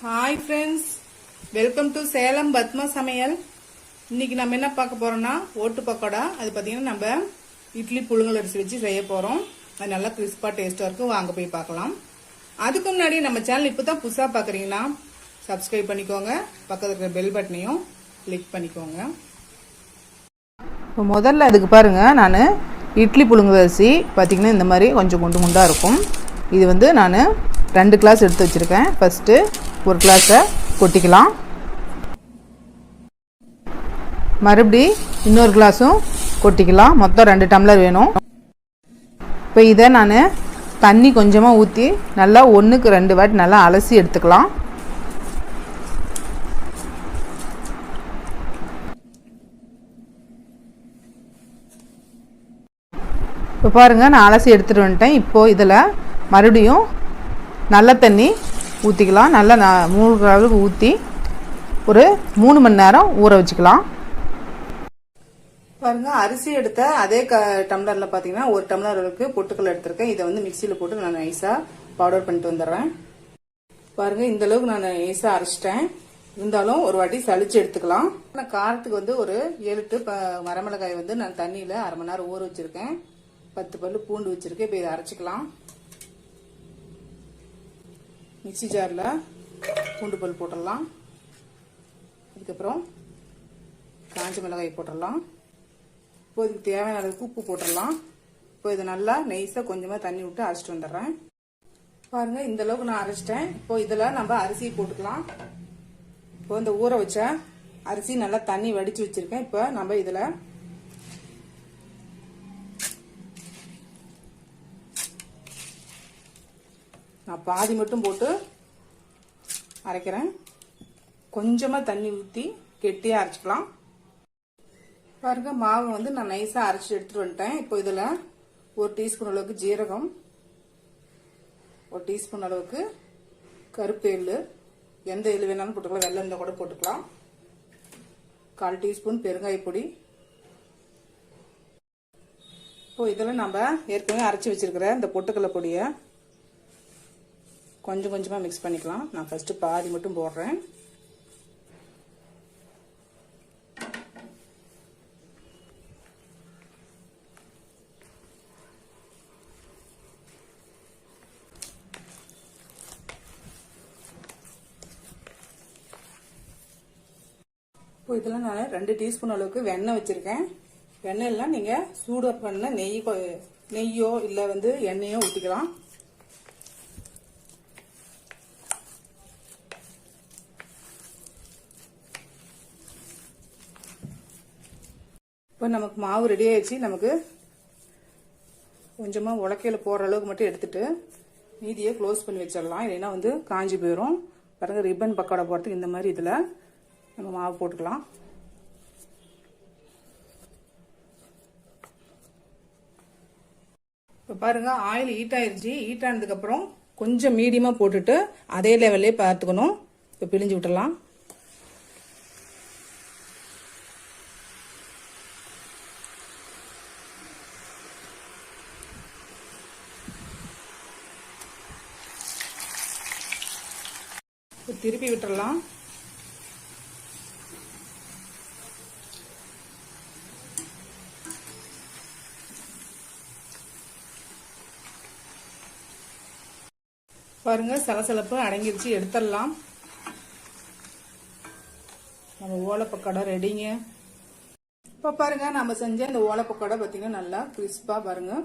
Hi friends, welcome to Salem Padma Samayal. இன்னைக்கு நம்ம என்ன பார்க்க போறோம்னா ஓட்டு பக்கோடா. அது பாத்தீங்கன்னா நம்ம இட்லி புழுங்கல் அரிசி வச்சு செய்ய போறோம். அது நல்லா கிறிஸ்பா டேஸ்டா இருக்கும். வாங்க போய் பார்க்கலாம். அதுக்கு முன்னாடி நம்ம சேனல் இப்பதான் புதுசா பாக்குறீங்கன்னா சப்ஸ்கிரைப் பண்ணிக்கோங்க. பக்கத்துல இருக்கிற பெல் பட்டனையும் கிளிக் பண்ணிக்கோங்க. முதல்ல அதுக்கு பாருங்க, நான் இட்லி புழுங்கல் அரிசி பாத்தீங்கன்னா இந்த மாதிரி கொஞ்சம் குண்டு குண்டா இருக்கும். இது வந்து நான் 2 கிளாஸ் எடுத்து வச்சிருக்கேன். ஃபர்ஸ்ட் ஒரு கிளாஸை கொட்டிக்கலாம். மறுபடி இன்னொரு கிளாஸும் கொட்டிக்கலாம். மொத்தம் 2 டம்ளர் வேணும். இப்போ இதை நான் தண்ணி கொஞ்சமாக ஊற்றி நல்லா 1க்கு 2 வாட்டி நல்லா அலசி எடுத்துக்கலாம். இப்போ பாருங்கள், நான் அலசி எடுத்துகிட்டு வந்துட்டேன். இப்போது இதில் மறுபடியும் நல்ல தண்ணி ஊற்றிக்கலாம். நல்லா மூழ்கிற அளவுக்கு ஊற்றி ஒரு 3 மணி நேரம் ஊற வச்சுக்கலாம். பாருங்க, அரிசி எடுத்த அதே டம்ளர்ல பாத்தீங்கன்னா 1 டம்ளர் அளவுக்கு பொட்டுக்கல் எடுத்திருக்கேன். இதை வந்து மிக்சியில போட்டு நான் நைஸா பவுடர் பண்ணிட்டு வந்துடுறேன். பாருங்க, இந்த அளவுக்கு நான் நைஸா அரைச்சிட்டேன். இருந்தாலும் ஒரு வாட்டி சளிச்சு எடுத்துக்கலாம். காரத்துக்கு வந்து ஒரு 7 to வரமிளகாய் வந்து நான் தண்ணியில 1/2 மணி நேரம் ஊற வச்சிருக்கேன். 10 பல்லு பூண்டு வச்சிருக்கேன். இப்போ இதை அரைச்சிக்கலாம். மிக்சி ஜார்ல பூண்டு பல் போட்டுடலாம். அதுக்கப்புறம் காஞ்ச மிளகாய் போட்டுடலாம். இப்போ இதுக்கு தேவையான அளவுக்கு உப்பு போட்டுடலாம். இப்போ இதை நல்லா நைஸா கொஞ்சமா தண்ணி விட்டு அரைச்சிட்டு வந்துடுறேன். பாருங்க, இந்த அளவுக்கு நான் அரைச்சிட்டேன். இப்போ இதுல நம்ம அரிசி போட்டுக்கலாம். இப்போ இந்த ஊற வச்ச அரிசி நல்லா தண்ணி வடிச்சு வச்சிருக்கேன். இப்போ நம்ம இதுல நான் பாதி மட்டும் போட்டு அரைக்கிறேன். கொஞ்சமா தண்ணி ஊற்றி கெட்டியா அரைச்சிக்கலாம். பாருங்க, மாவு வந்து நான் நைஸா அரைச்சி எடுத்துட்டு வந்துட்டேன். இப்போ இதுல 1 டீஸ்பூன் அளவுக்கு ஜீரகம், 1 டீஸ்பூன் அளவுக்கு கருப்பு எள்ளு, எந்த எள்ளு வேணாலும் போட்டுக்கலாம், வெள்ளம் இருந்தா கூட போட்டுக்கலாம். 1/4 டீஸ்பூன் பெருங்காய பொடி. இப்போ இதெல்லாம் நம்ம ஏற்கனவே அரைச்சி வச்சிருக்கிற இந்த பொட்டுக்கடலை பொடியை கொஞ்சம் கொஞ்சமா மிக்ஸ் பண்ணிக்கலாம். நான் ஃபர்ஸ்ட் பாதி மட்டும் போடுறேன். இப்போ இதெல்லாம் நான் 2 டீஸ்பூன் அளவுக்கு வெண்ணெய் வச்சிருக்கேன். வெண்ணெய் எல்லாம் நீங்க சூடு பண்ண நெய்யோ இல்ல வந்து எண்ணெயோ ஊற்றிக்கலாம். இப்போ நமக்கு மாவு ரெடி ஆயிடுச்சு. நமக்கு கொஞ்சமா உலக்கையில போடுற அளவுக்கு மட்டும் எடுத்துட்டு மீதியை க்ளோஸ் பண்ணி வச்சிடலாம். இல்லைன்னா வந்து காஞ்சி போயிடும். பாருங்க, ரிப்பன் பக்கோடா போடுறதுக்கு இந்த மாதிரி இதுல நம்ம மாவு போட்டுக்கலாம். இப்போ பாருங்க, ஆயில் ஹீட் ஆயிருச்சு. ஹீட் ஆனதுக்கு அப்புறம் கொஞ்சம் மீடியமா போட்டுட்டு அதே லெவல்லே பார்த்துக்கணும். இப்போ பிழிஞ்சு விட்டுலாம். திருப்பி விட்டுறலாம். பாருங்க, சலசலப்பு அடங்கிருச்சு. எடுத்துடலாம். நம்ம ஓலை பக்கோடா ரெடிங்க. இப்ப பாருங்க, நம்ம செஞ்ச இந்த ஓலை பக்கோடா பாத்தீங்கன்னா நல்லா கிறிஸ்பா, பாருங்க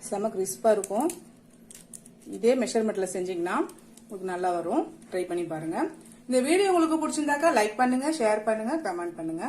செம கிறிஸ்பா இருக்கும். இதே மெஷர்மெண்ட்ல செஞ்சீங்கன்னா உங்களுக்கு நல்லா வரும். ட்ரை பண்ணி பாருங்க. இந்த வீடியோ உங்களுக்கு பிடிச்சிருந்தாக்கா லைக் பண்ணுங்க, ஷேர் பண்ணுங்க, கமெண்ட் பண்ணுங்க.